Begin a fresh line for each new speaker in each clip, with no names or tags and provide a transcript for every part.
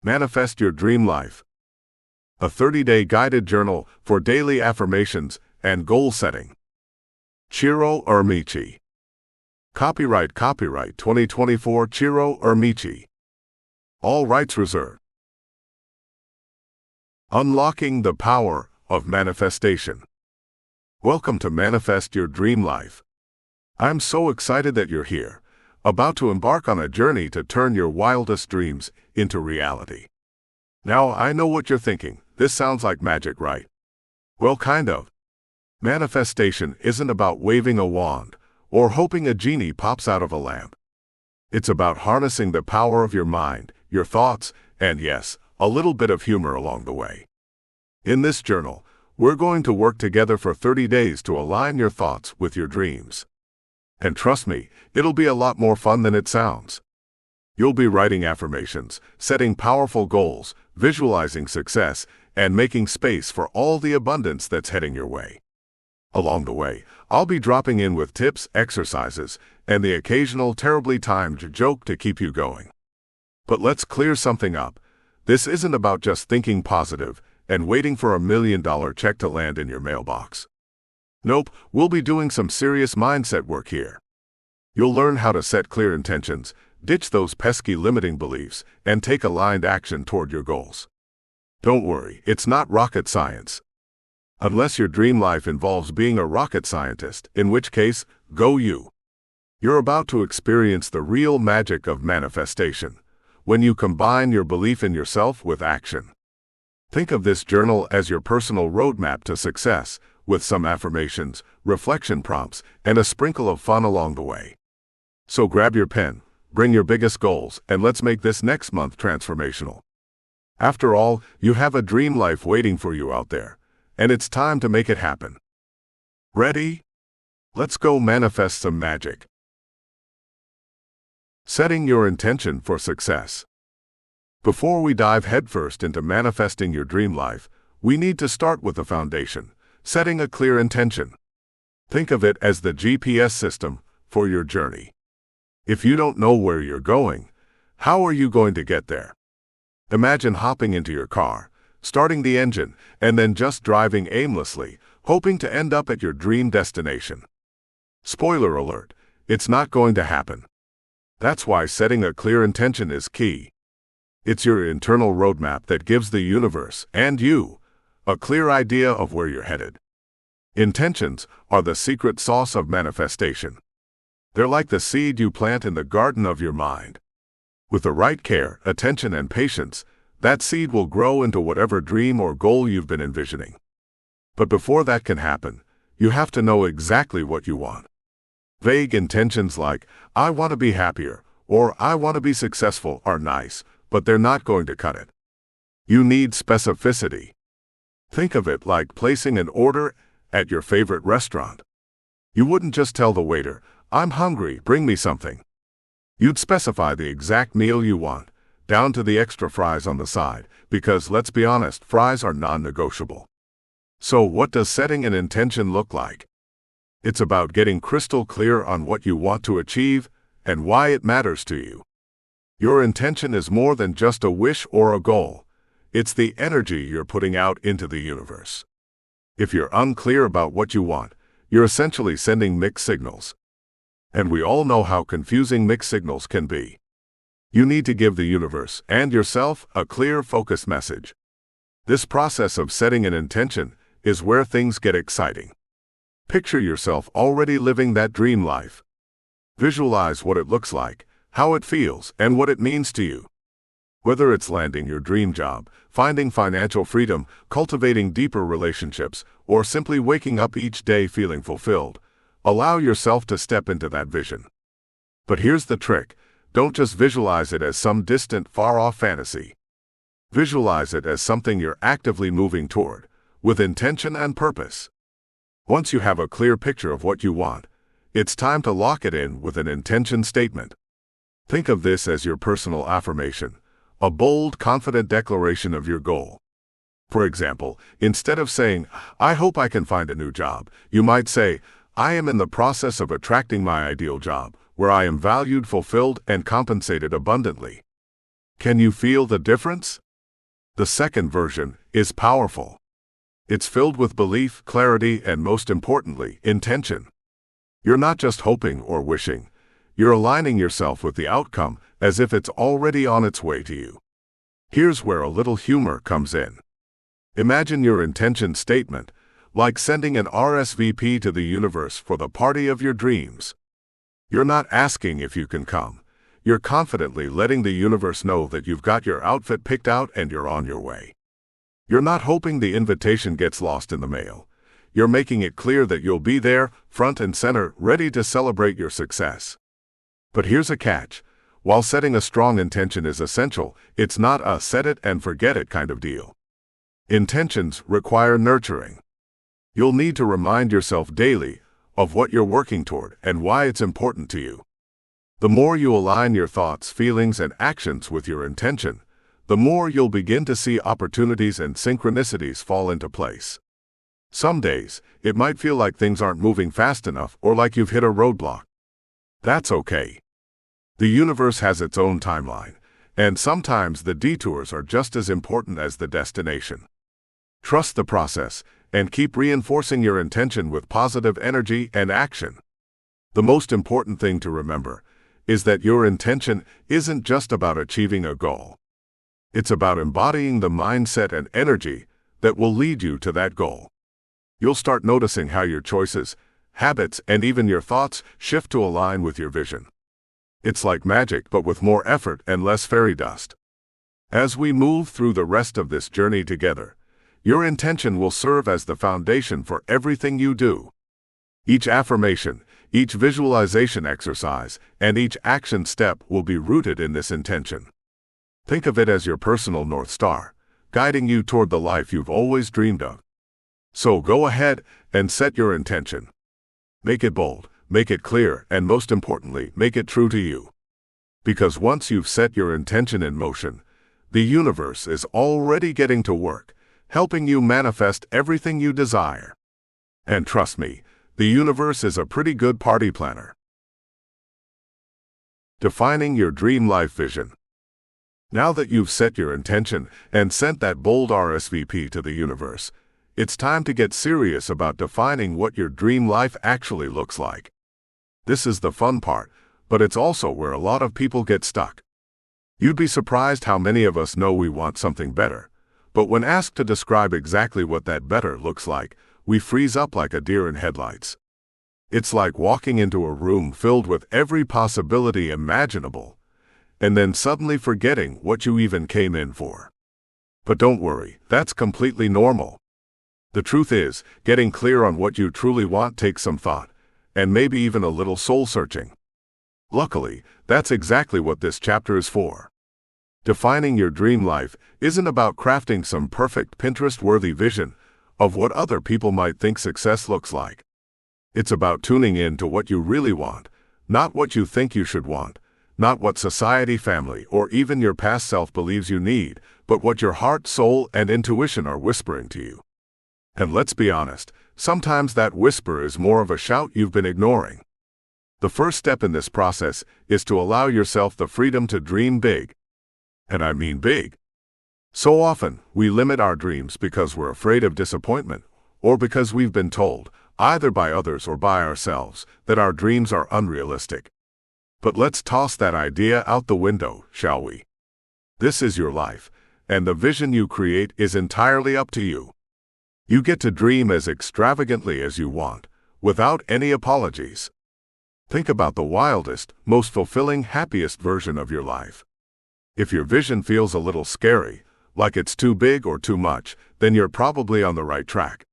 Manifest your dream life. A 30-day guided journal for daily affirmations and goal setting. Ciro Irmici. Copyright 2024 Ciro Irmici. All rights reserved. Unlocking the power of manifestation. Welcome to Manifest Your Dream Life. I'm so excited that you're here, about to embark on a journey to turn your wildest dreams into reality. Now, I know what you're thinking. This sounds like magic, right? Well, kind of. Manifestation isn't about waving a wand or hoping a genie pops out of a lamp. It's about harnessing the power of your mind, your thoughts, and yes, a little bit of humor along the way. In this journal, we're going to work together for 30 days to align your thoughts with your dreams. And trust me, it'll be a lot more fun than it sounds. You'll be writing affirmations, setting powerful goals, visualizing success, and making space for all the abundance that's heading your way. Along the way, I'll be dropping in with tips, exercises, and the occasional terribly timed joke to keep you going. But let's clear something up. This isn't about just thinking positive and waiting for $1 million check to land in your mailbox. Nope, we'll be doing some serious mindset work here. You'll learn how to set clear intentions, ditch those pesky limiting beliefs, and take aligned action toward your goals. Don't worry, it's not rocket science. Unless your dream life involves being a rocket scientist, in which case, go you. You're about to experience the real magic of manifestation, when you combine your belief in yourself with action. Think of this journal as your personal roadmap to success, with some affirmations, reflection prompts, and a sprinkle of fun along the way. So grab your pen, bring your biggest goals, and let's make this next month transformational. After all, you have a dream life waiting for you out there, and it's time to make it happen. Ready? Let's go manifest some magic. Setting your intention for success. Before we dive headfirst into manifesting your dream life, we need to start with the foundation. Setting a clear intention. Think of it as the GPS system for your journey. If you don't know where you're going, how are you going to get there? Imagine hopping into your car, starting the engine, and then just driving aimlessly, hoping to end up at your dream destination. Spoiler alert, it's not going to happen. That's why setting a clear intention is key. It's your internal roadmap that gives the universe, and you, a clear idea of where you're headed. Intentions are the secret sauce of manifestation. They're like the seed you plant in the garden of your mind. With the right care, attention, and patience, that seed will grow into whatever dream or goal you've been envisioning. But before that can happen, you have to know exactly what you want. Vague intentions like, I want to be happier, or I want to be successful are nice, but they're not going to cut it. You need specificity. Think of it like placing an order at your favorite restaurant. You wouldn't just tell the waiter, I'm hungry, bring me something. You'd specify the exact meal you want, down to the extra fries on the side, because let's be honest, fries are non-negotiable. So what does setting an intention look like? It's about getting crystal clear on what you want to achieve and why it matters to you. Your intention is more than just a wish or a goal. It's the energy you're putting out into the universe. If you're unclear about what you want, you're essentially sending mixed signals. And we all know how confusing mixed signals can be. You need to give the universe and yourself a clear, focused message. This process of setting an intention is where things get exciting. Picture yourself already living that dream life. Visualize what it looks like, how it feels, and what it means to you. Whether it's landing your dream job, finding financial freedom, cultivating deeper relationships, or simply waking up each day feeling fulfilled, allow yourself to step into that vision. But here's the trick. Don't just visualize it as some distant, far-off fantasy. Visualize it as something you're actively moving toward, with intention and purpose. Once you have a clear picture of what you want, it's time to lock it in with an intention statement. Think of this as your personal affirmation, a bold, confident declaration of your goal. For example, instead of saying, I hope I can find a new job, you might say, I am in the process of attracting my ideal job, where I am valued, fulfilled, and compensated abundantly. Can you feel the difference? The second version is powerful. It's filled with belief, clarity, and most importantly, intention. You're not just hoping or wishing. You're aligning yourself with the outcome as if it's already on its way to you. Here's where a little humor comes in. Imagine your intention statement, like sending an RSVP to the universe for the party of your dreams. You're not asking if you can come. You're confidently letting the universe know that you've got your outfit picked out and you're on your way. You're not hoping the invitation gets lost in the mail. You're making it clear that you'll be there, front and center, ready to celebrate your success. But here's a catch. While setting a strong intention is essential, it's not a set it and forget it kind of deal. Intentions require nurturing. You'll need to remind yourself daily of what you're working toward and why it's important to you. The more you align your thoughts, feelings, and actions with your intention, the more you'll begin to see opportunities and synchronicities fall into place. Some days, it might feel like things aren't moving fast enough or like you've hit a roadblock. That's okay. The universe has its own timeline, and sometimes the detours are just as important as the destination. Trust the process and keep reinforcing your intention with positive energy and action. The most important thing to remember is that your intention isn't just about achieving a goal. It's about embodying the mindset and energy that will lead you to that goal. You'll start noticing how your choices, habits, and even your thoughts shift to align with your vision. It's like magic, but with more effort and less fairy dust. As we move through the rest of this journey together, your intention will serve as the foundation for everything you do. Each affirmation, each visualization exercise, and each action step will be rooted in this intention. Think of it as your personal North Star, guiding you toward the life you've always dreamed of. So go ahead and set your intention. Make it bold, make it clear, and most importantly, make it true to you. Because once you've set your intention in motion, the universe is already getting to work, helping you manifest everything you desire. And trust me, the universe is a pretty good party planner. Defining your dream life vision. Now that you've set your intention and sent that bold RSVP to the universe, it's time to get serious about defining what your dream life actually looks like. This is the fun part, but it's also where a lot of people get stuck. You'd be surprised how many of us know we want something better, but when asked to describe exactly what that better looks like, we freeze up like a deer in headlights. It's like walking into a room filled with every possibility imaginable, and then suddenly forgetting what you even came in for. But don't worry, that's completely normal. The truth is, getting clear on what you truly want takes some thought, and maybe even a little soul-searching. Luckily, that's exactly what this chapter is for. Defining your dream life isn't about crafting some perfect Pinterest-worthy vision of what other people might think success looks like. It's about tuning in to what you really want, not what you think you should want, not what society, family, or even your past self believes you need, but what your heart, soul, and intuition are whispering to you. And let's be honest, sometimes that whisper is more of a shout you've been ignoring. The first step in this process is to allow yourself the freedom to dream big. And I mean big. So often, we limit our dreams because we're afraid of disappointment, or because we've been told, either by others or by ourselves, that our dreams are unrealistic. But let's toss that idea out the window, shall we? This is your life, and the vision you create is entirely up to you. You get to dream as extravagantly as you want, without any apologies. Think about the wildest, most fulfilling, happiest version of your life. If your vision feels a little scary, like it's too big or too much, then you're probably on the right track.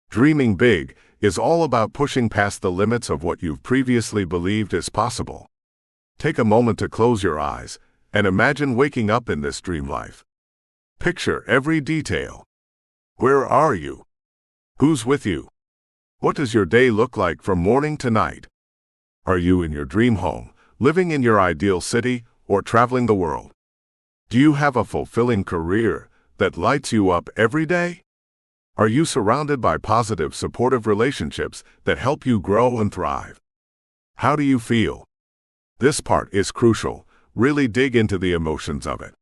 Dreaming big is all about pushing past the limits of what you've previously believed is possible. Take a moment to close your eyes and imagine waking up in this dream life. Picture every detail. Where are you? Who's with you? What does your day look like from morning to night? Are you in your dream home, living in your ideal city, or traveling the world? Do you have a fulfilling career that lights you up every day? Are you surrounded by positive, supportive relationships that help you grow and thrive? How do you feel? This part is crucial. Really dig into the emotions of it.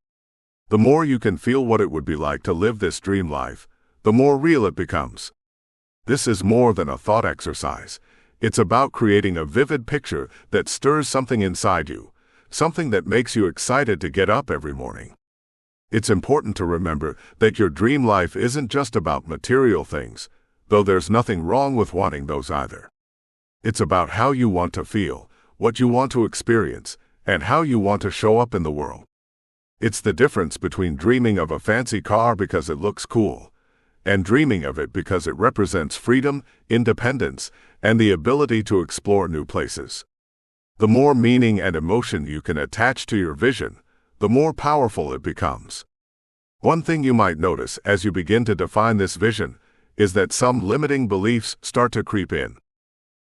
The more you can feel what it would be like to live this dream life, the more real it becomes. This is more than a thought exercise. It's about creating a vivid picture that stirs something inside you, something that makes you excited to get up every morning. It's important to remember that your dream life isn't just about material things, though there's nothing wrong with wanting those either. It's about how you want to feel, what you want to experience, and how you want to show up in the world. It's the difference between dreaming of a fancy car because it looks cool, and dreaming of it because it represents freedom, independence, and the ability to explore new places. The more meaning and emotion you can attach to your vision, the more powerful it becomes. One thing you might notice as you begin to define this vision is that some limiting beliefs start to creep in.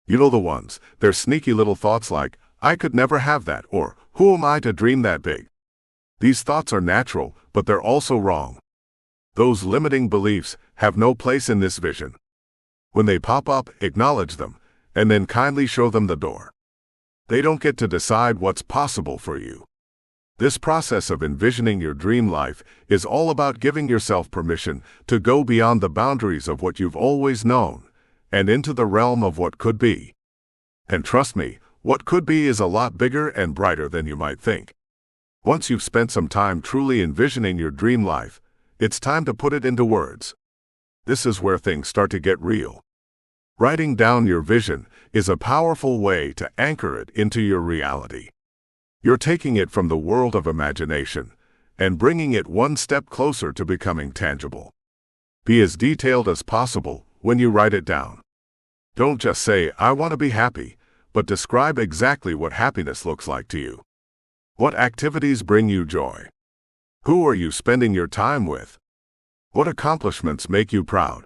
You know the ones. They're sneaky little thoughts like, I could never have that, or who am I to dream that big? These thoughts are natural, but they're also wrong. Those limiting beliefs have no place in this vision. When they pop up, acknowledge them, and then kindly show them the door. They don't get to decide what's possible for you. This process of envisioning your dream life is all about giving yourself permission to go beyond the boundaries of what you've always known and into the realm of what could be. And trust me, what could be is a lot bigger and brighter than you might think. Once you've spent some time truly envisioning your dream life, it's time to put it into words. This is where things start to get real. Writing down your vision is a powerful way to anchor it into your reality. You're taking it from the world of imagination and bringing it one step closer to becoming tangible. Be as detailed as possible when you write it down. Don't just say, I want to be happy, but describe exactly what happiness looks like to you. What activities bring you joy? Who are you spending your time with? What accomplishments make you proud?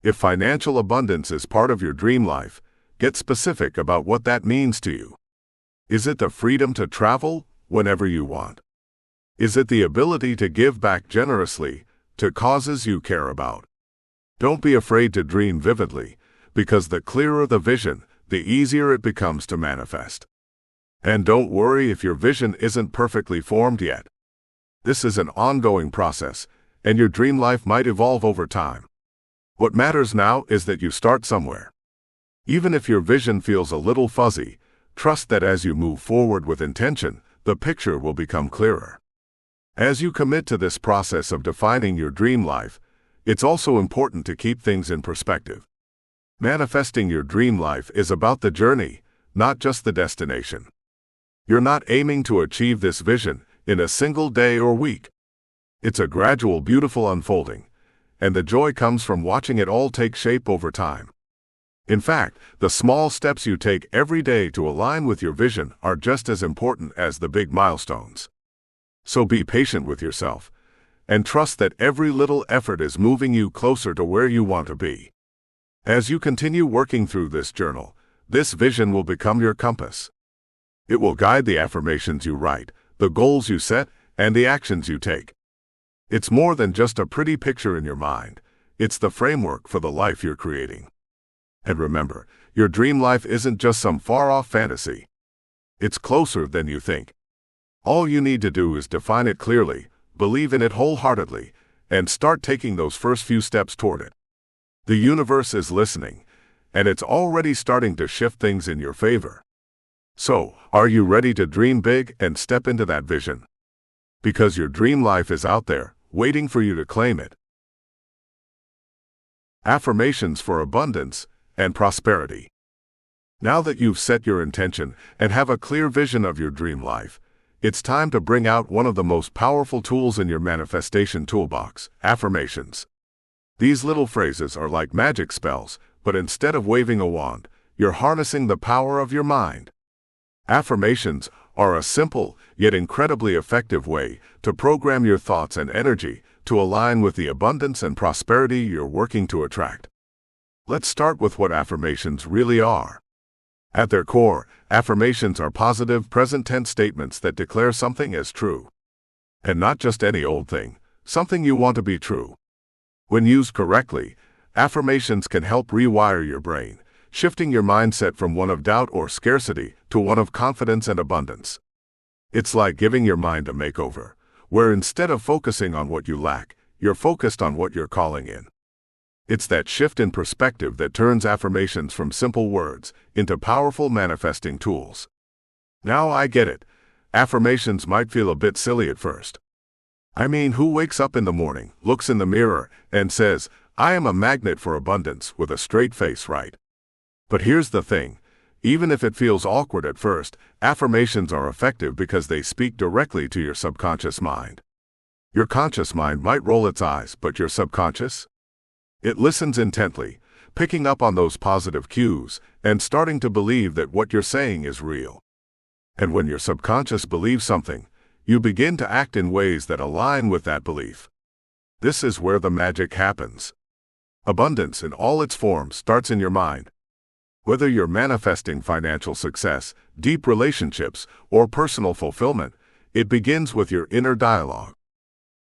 If financial abundance is part of your dream life, get specific about what that means to you. Is it the freedom to travel whenever you want? Is it the ability to give back generously to causes you care about? Don't be afraid to dream vividly, because the clearer the vision, the easier it becomes to manifest. And don't worry if your vision isn't perfectly formed yet. This is an ongoing process, and your dream life might evolve over time. What matters now is that you start somewhere. Even if your vision feels a little fuzzy, trust that as you move forward with intention, the picture will become clearer. As you commit to this process of defining your dream life, it's also important to keep things in perspective. Manifesting your dream life is about the journey, not just the destination. You're not aiming to achieve this vision in a single day or week. It's a gradual, beautiful unfolding, and the joy comes from watching it all take shape over time. In fact, the small steps you take every day to align with your vision are just as important as the big milestones. So be patient with yourself, and trust that every little effort is moving you closer to where you want to be. As you continue working through this journal, this vision will become your compass. It will guide the affirmations you write, the goals you set, and the actions you take. It's more than just a pretty picture in your mind. It's the framework for the life you're creating. And remember, your dream life isn't just some far-off fantasy. It's closer than you think. All you need to do is define it clearly, believe in it wholeheartedly, and start taking those first few steps toward it. The universe is listening, and it's already starting to shift things in your favor. So, are you ready to dream big and step into that vision? Because your dream life is out there, waiting for you to claim it. Affirmations for abundance and prosperity. Now that you've set your intention and have a clear vision of your dream life, it's time to bring out one of the most powerful tools in your manifestation toolbox, affirmations. These little phrases are like magic spells, but instead of waving a wand, you're harnessing the power of your mind. Affirmations are a simple, yet incredibly effective way to program your thoughts and energy to align with the abundance and prosperity you're working to attract. Let's start with what affirmations really are. At their core, affirmations are positive present-tense statements that declare something as true. And not just any old thing, something you want to be true. When used correctly, affirmations can help rewire your brain, shifting your mindset from one of doubt or scarcity to one of confidence and abundance. It's like giving your mind a makeover, where instead of focusing on what you lack, you're focused on what you're calling in. It's that shift in perspective that turns affirmations from simple words into powerful manifesting tools. Now I get it. Affirmations might feel a bit silly at first. I mean, who wakes up in the morning, looks in the mirror, and says, "I am a magnet for abundance," with a straight face, right? But here's the thing. Even if it feels awkward at first, affirmations are effective because they speak directly to your subconscious mind. Your conscious mind might roll its eyes, but your subconscious? It listens intently, picking up on those positive cues and starting to believe that what you're saying is real. And when your subconscious believes something, you begin to act in ways that align with that belief. This is where the magic happens. Abundance in all its forms starts in your mind. Whether you're manifesting financial success, deep relationships, or personal fulfillment, it begins with your inner dialogue.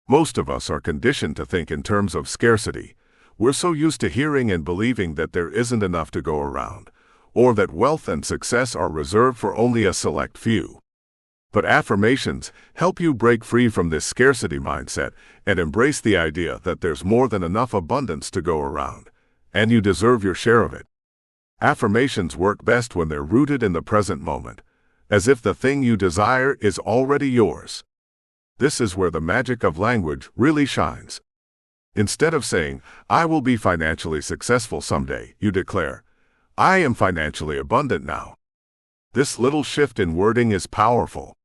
Most of us are conditioned to think in terms of scarcity. We're so used to hearing and believing that there isn't enough to go around, or that wealth and success are reserved for only a select few. But affirmations help you break free from this scarcity mindset and embrace the idea that there's more than enough abundance to go around, and you deserve your share of it. Affirmations work best when they're rooted in the present moment, as if the thing you desire is already yours. This is where the magic of language really shines. Instead of saying, "I will be financially successful someday," you declare, "I am financially abundant now." This little shift in wording is powerful.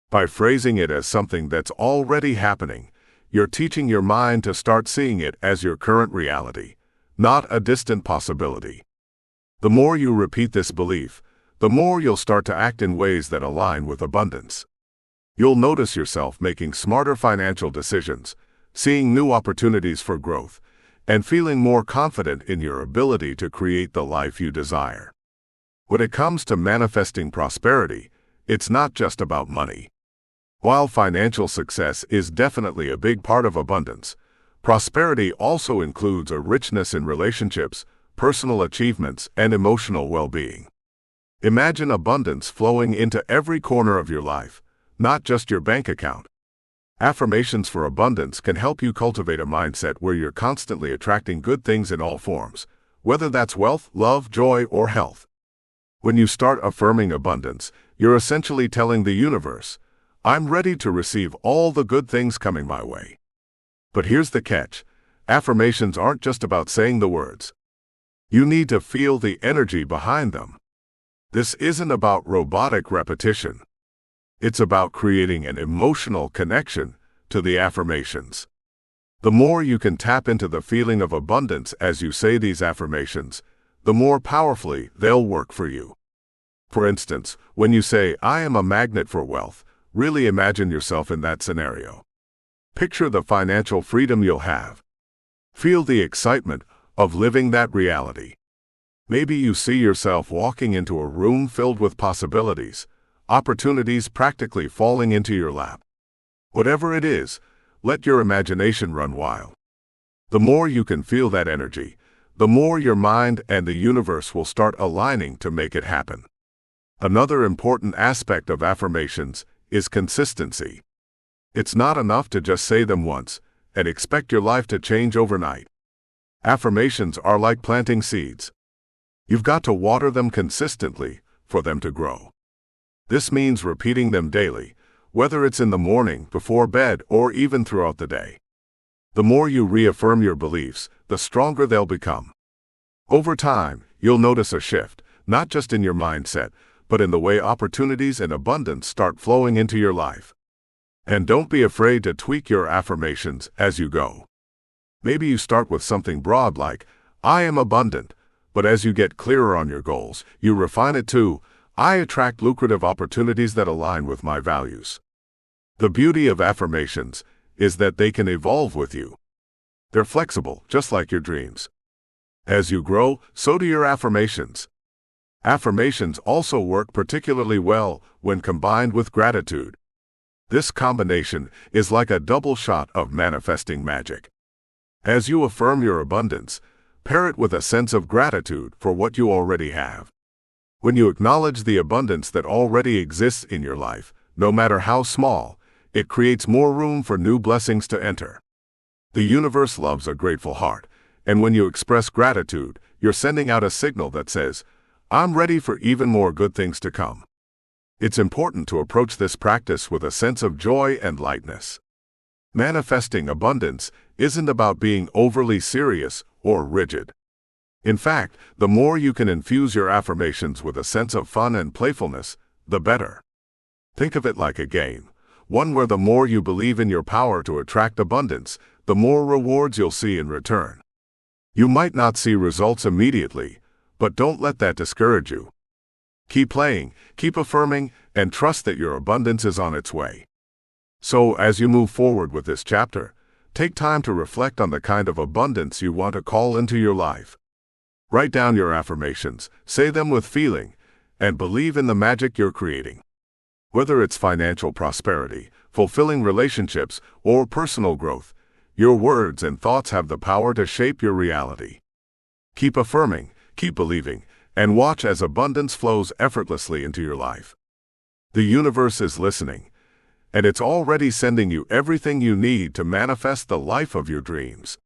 By phrasing it as something that's already happening, you're teaching your mind to start seeing it as your current reality, not a distant possibility. The more you repeat this belief, the more you'll start to act in ways that align with abundance. You'll notice yourself making smarter financial decisions, seeing new opportunities for growth, and feeling more confident in your ability to create the life you desire. When it comes to manifesting prosperity, it's not just about money. While financial success is definitely a big part of abundance, prosperity also includes a richness in relationships, personal achievements, and emotional well-being. Imagine abundance flowing into every corner of your life, not just your bank account. Affirmations for abundance can help you cultivate a mindset where you're constantly attracting good things in all forms, whether that's wealth, love, joy, or health. When you start affirming abundance, you're essentially telling the universe, "I'm ready to receive all the good things coming my way." But here's the catch. Affirmations aren't just about saying the words. You need to feel the energy behind them. This isn't about robotic repetition. It's about creating an emotional connection to the affirmations. The more you can tap into the feeling of abundance as you say these affirmations, the more powerfully they'll work for you. For instance, when you say, "I am a magnet for wealth," really imagine yourself in that scenario. Picture the financial freedom you'll have. Feel the excitement of living that reality. Maybe you see yourself walking into a room filled with possibilities, opportunities practically falling into your lap. Whatever it is, let your imagination run wild. The more you can feel that energy, the more your mind and the universe will start aligning to make it happen. Another important aspect of affirmations is consistency. It's not enough to just say them once and expect your life to change overnight. Affirmations are like planting seeds. You've got to water them consistently for them to grow. This means repeating them daily, whether it's in the morning, before bed, or even throughout the day. The more you reaffirm your beliefs, the stronger they'll become. Over time, you'll notice a shift, not just in your mindset, but in the way opportunities and abundance start flowing into your life. And don't be afraid to tweak your affirmations as you go. Maybe you start with something broad like, "I am abundant," but as you get clearer on your goals, you refine it to, "I attract lucrative opportunities that align with my values." The beauty of affirmations is that they can evolve with you. They're flexible, just like your dreams. As you grow, so do your affirmations. Affirmations also work particularly well when combined with gratitude. This combination is like a double shot of manifesting magic. As you affirm your abundance, pair it with a sense of gratitude for what you already have. When you acknowledge the abundance that already exists in your life, no matter how small, It creates more room for new blessings to enter. The universe loves a grateful heart, and when you express gratitude, you're sending out a signal that says, I'm ready for even more good things to come. It's important to approach this practice with a sense of joy and lightness. Manifesting abundance isn't about being overly serious or rigid. In fact, the more you can infuse your affirmations with a sense of fun and playfulness, the better. Think of it like a game, one where the more you believe in your power to attract abundance, the more rewards you'll see in return. You might not see results immediately, but don't let that discourage you. Keep playing, keep affirming, and trust that your abundance is on its way. So, as you move forward with this chapter, take time to reflect on the kind of abundance you want to call into your life. Write down your affirmations, say them with feeling, and believe in the magic you're creating. Whether it's financial prosperity, fulfilling relationships, or personal growth, your words and thoughts have the power to shape your reality. Keep affirming, keep believing, and watch as abundance flows effortlessly into your life. The universe is listening, and it's already sending you everything you need to manifest the life of your dreams.